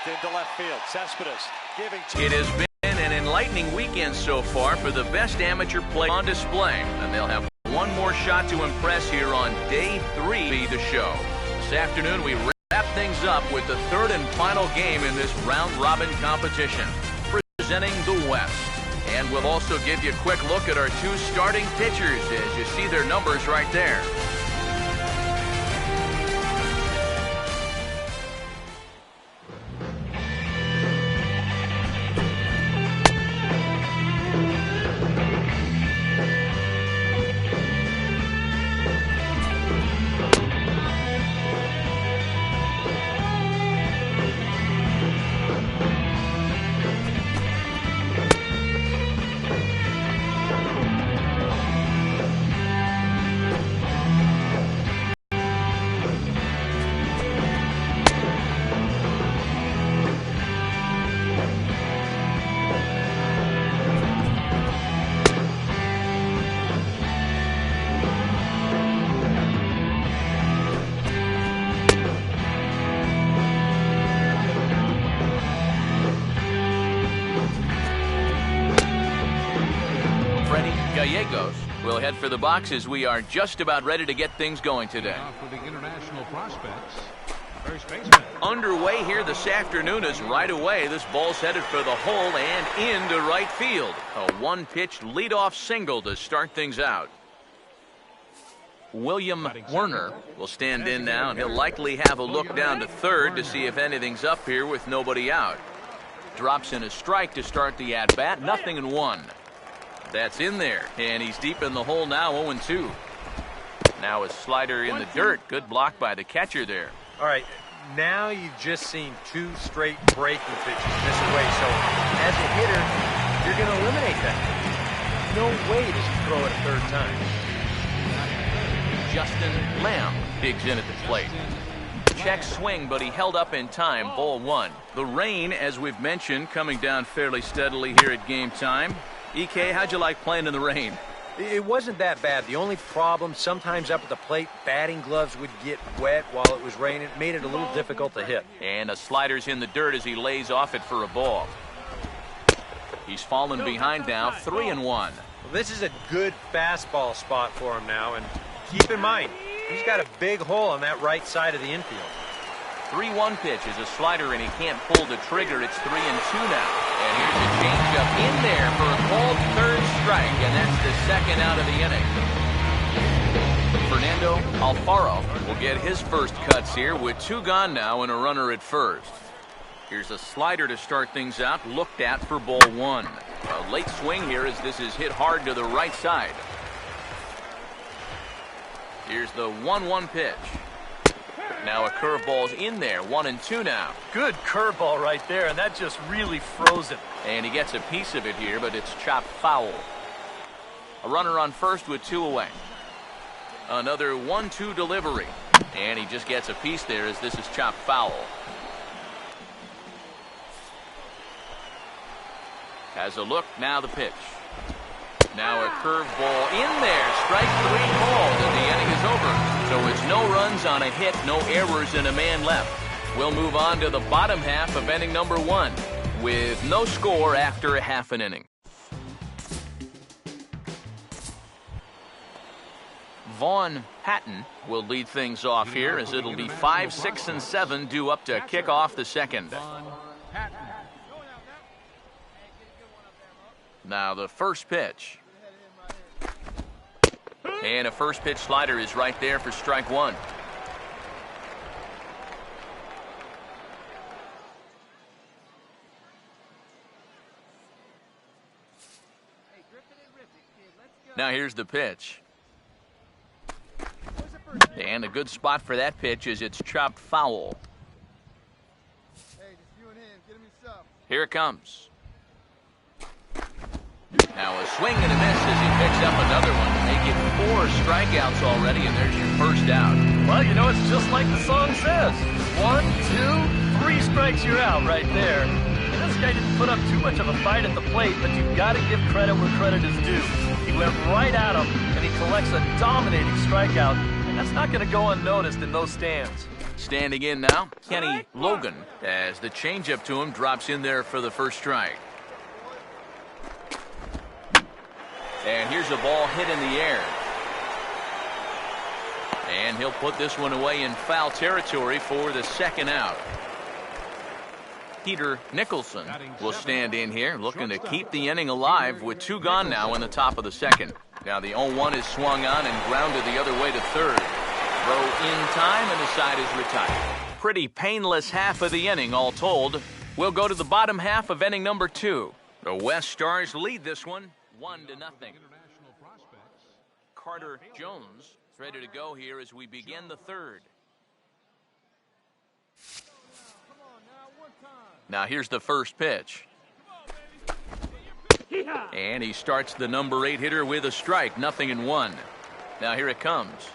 into left field. Cespedes giving. It has been an enlightening weekend so far for the best amateur play on display, and they'll have one more shot to impress here on day 3 of the show. This afternoon we wrap things up with the third and final game in this round-robin competition, presenting the West. And we'll also give you a quick look at our 2 starting pitchers as you see their numbers right there. We'll head for the boxes. We are just about ready to get things going today. For the international prospects, first baseman. Underway here this afternoon is right away. This ball's headed for the hole and into right field. A one-pitch leadoff single to start things out. William Werner will stand in now, and he'll likely have a look down to third to see if anything's up here with nobody out. Drops in a strike to start the at-bat. 0-1. That's in there, and he's deep in the hole now, 0-2. Now a slider in the dirt. Good block by the catcher there. All right, now you've just seen 2 straight breaking pitches miss away, so as a hitter, you're going to eliminate that. No way does he throw it a third time. Justin Lamb digs in at the plate. Check swing, but he held up in time. Ball 1. The rain, as we've mentioned, coming down fairly steadily here at game time. EK, how'd you like playing in the rain? It wasn't that bad. The only problem, sometimes up at the plate, batting gloves would get wet while it was raining. It made it a little difficult to hit. And a slider's in the dirt as he lays off it for a ball. He's fallen behind now, 3-1. Well, this is a good fastball spot for him now, and keep in mind, he's got a big hole on that right side of the infield. 3-1 pitch is a slider, and he can't pull the trigger. It's 3-2 now. And here's a changeup in there for a called third strike, and that's the second out of the inning. Fernando Alfaro will get his first cuts here with 2 gone now and a runner at first. Here's a slider to start things out, looked at for ball 1. A late swing here as this is hit hard to the right side. Here's the 1-1 pitch. Now a curveball's in there, 1-2 now. Good curveball right there, and that just really froze it. And he gets a piece of it here, but it's chopped foul. A runner on first with 2 away. Another 1-2 delivery. And he just gets a piece there as this is chopped foul. Has a look, now the pitch. Now a curveball in there, strike 3 called, and the inning is over. So it's no runs on a hit, no errors, and a man left. We'll move on to the bottom half of inning number 1 with no score after a half an inning. Vaughn Patton will lead things off here as it'll be 5, 6, and 7 due up to kick off the second. Now the first pitch. And a first pitch slider is right there for strike 1. Now here's the pitch. And a good spot for that pitch is it's chopped foul. Here it comes. Now a swing and a miss as he picks up another one to make it 4 strikeouts already, and there's your first out. Well, you know, it's just like the song says. 1, 2, 3 strikes, you're out right there. And this guy didn't put up too much of a fight at the plate, but you've got to give credit where credit is due. He went right at him, and he collects a dominating strikeout, and that's not going to go unnoticed in those stands. Standing in now, Kenny Logan, as the changeup to him drops in there for the first strike. And here's a ball hit in the air. And he'll put this one away in foul territory for the second out. Peter Nicholson will stand in here, looking to keep the inning alive with 2 gone now in the top of the second. Now the 0-1 is swung on and grounded the other way to third. Throw in time, and the side is retired. Pretty painless half of the inning, all told. We'll go to the bottom half of inning number 2. The West Stars lead this one 1-0. Carter Jones is ready to go here as we begin the third. Now here's the first pitch. And he starts the number 8 hitter with a strike, 0-1. Now here it comes.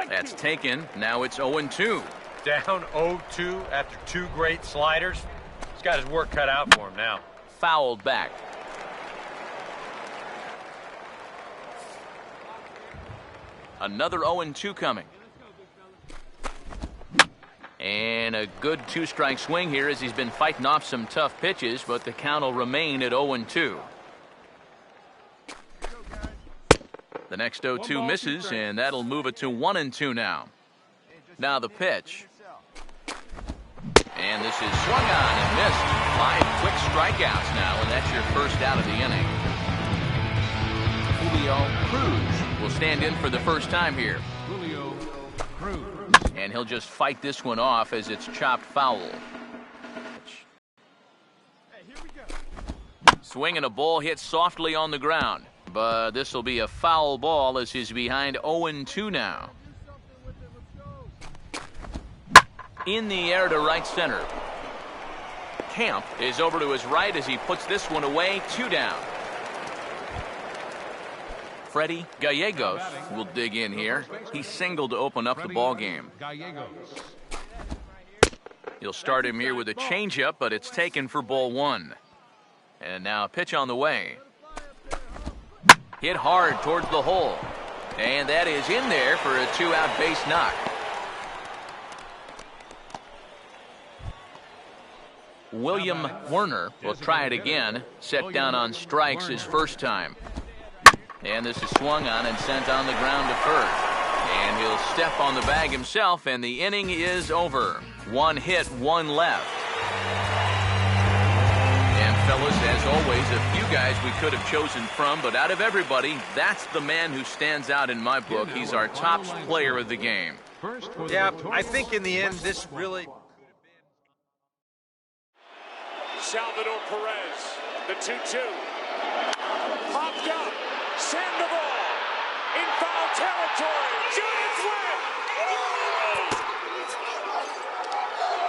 That's taken. Now it's 0-2. Down 0-2 after 2 great sliders. He's got his work cut out for him now. Fouled back. Another 0-2 coming. And a good 2-strike swing here as he's been fighting off some tough pitches, but the count will remain at 0-2. The next 0-2 misses, and that'll move it to 1-2 now. Now the pitch. And this is swung on and missed. 5 quick strikeouts now, and that's your first out of the inning. Julio Cruz will stand in for the first time here. Julio Cruz. And he'll just fight this one off as it's chopped foul. Swinging a ball hit softly on the ground. But this will be a foul ball as he's behind 0-2 now. In the air to right center. Camp is over to his right as he puts this one away, 2 down. Freddie Gallegos will dig in here. He singled to open up the ball game. He'll start him here with a changeup, but it's taken for ball 1. And now a pitch on the way. Hit hard towards the hole. And that is in there for a 2-out base knock. William Werner will try it again. Set down on strikes his first time. And this is swung on and sent on the ground to first. And he'll step on the bag himself, and the inning is over. 1 hit, 1 left. And fellas, as always, a few guys we could have chosen from, but out of everybody, that's the man who stands out in my book. He's our top player of the game. Yeah, I think in the end, this really... Salvador Perez, the 2-2. Popped up. Sandoval in foul territory. Giants win!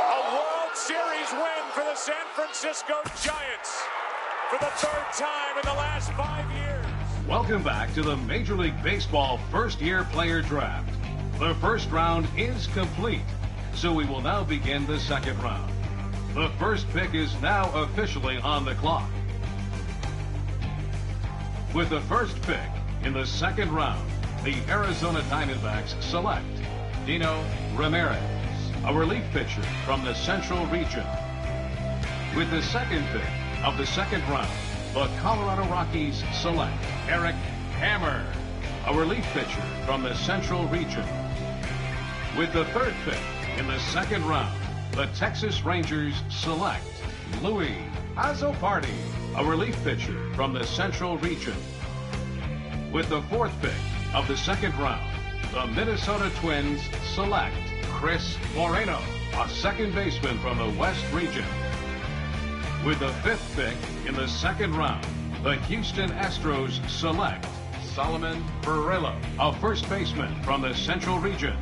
A World Series win for the San Francisco Giants for the 3rd time in the last 5 years. Welcome back to the Major League Baseball first-year player draft. The first round is complete, so we will now begin the second round. The first pick is now officially on the clock. With the first pick in the second round, the Arizona Diamondbacks select Dino Ramirez, a relief pitcher from the Central Region. With the second pick of the second round, the Colorado Rockies select Eric Hammer, a relief pitcher from the Central Region. With the third pick in the second round, the Texas Rangers select Louis Azopardi, a relief pitcher from the Central Region. With the fourth pick of the second round, the Minnesota Twins select Chris Moreno, a second baseman from the West Region. With the fifth pick in the second round, the Houston Astros select Solomon Barrelo, a first baseman from the Central Region.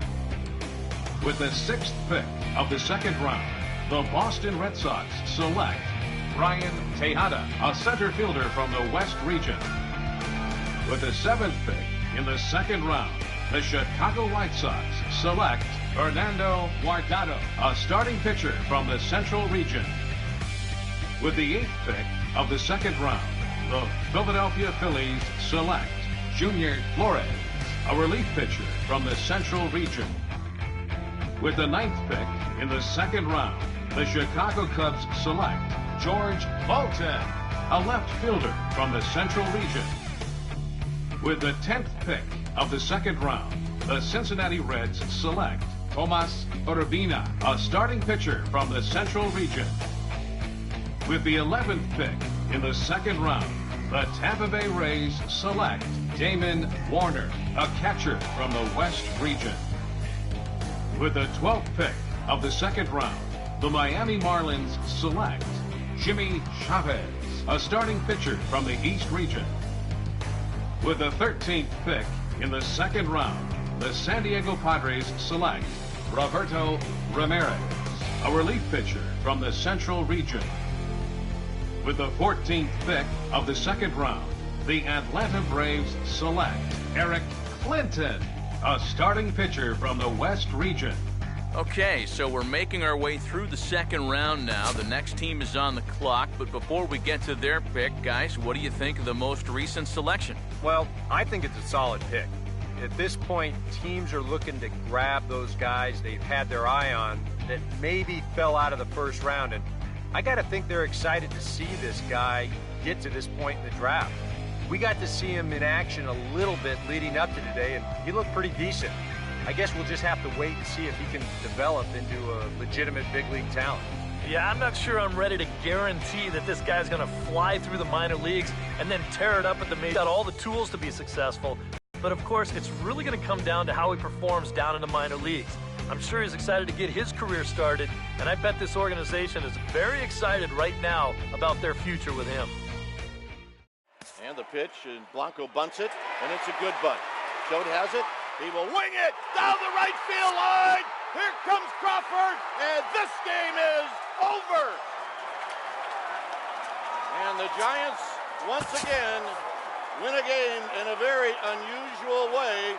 With the sixth pick of the second round, the Boston Red Sox select Ryan Tejada, a center fielder from the West Region. With the seventh pick in the second round, the Chicago White Sox select Fernando Guardado, a starting pitcher from the Central Region. With the eighth pick of the second round, the Philadelphia Phillies select Junior Flores, a relief pitcher from the Central Region. With the 9th pick in the second round, the Chicago Cubs select George Bolton, a left fielder from the Central Region. With the 10th pick of the second round, the Cincinnati Reds select Tomas Urbina, a starting pitcher from the Central Region. With the 11th pick in the second round, the Tampa Bay Rays select Damon Warner, a catcher from the West Region. With the 12th pick of the second round, the Miami Marlins select Jimmy Chavez, a starting pitcher from the East Region. With the 13th pick in the second round, the San Diego Padres select Roberto Ramirez, a relief pitcher from the Central Region. With the 14th pick of the second round, the Atlanta Braves select Eric Clinton, a starting pitcher from the West Region. Okay, so we're making our way through the second round now. The next team is on the clock, but before we get to their pick, guys, what do you think of the most recent selection? Well, I think it's a solid pick. At this point, teams are looking to grab those guys they've had their eye on that maybe fell out of the first round, and I got to think they're excited to see this guy get to this point in the draft. We got to see him in action a little bit leading up to today, and he looked pretty decent. I guess we'll just have to wait and see if he can develop into a legitimate big league talent. Yeah, I'm not sure I'm ready to guarantee that this guy's going to fly through the minor leagues and then tear it up at the major. He's got all the tools to be successful, but of course, it's really going to come down to how he performs down in the minor leagues. I'm sure he's excited to get his career started, and I bet this organization is very excited right now about their future with him. And the pitch, and Blanco bunts it, and it's a good bunt. Schode has it. He will wing it down the right field line. Here comes Crawford, and this game is over. And the Giants, once again, win a game in a very unusual way.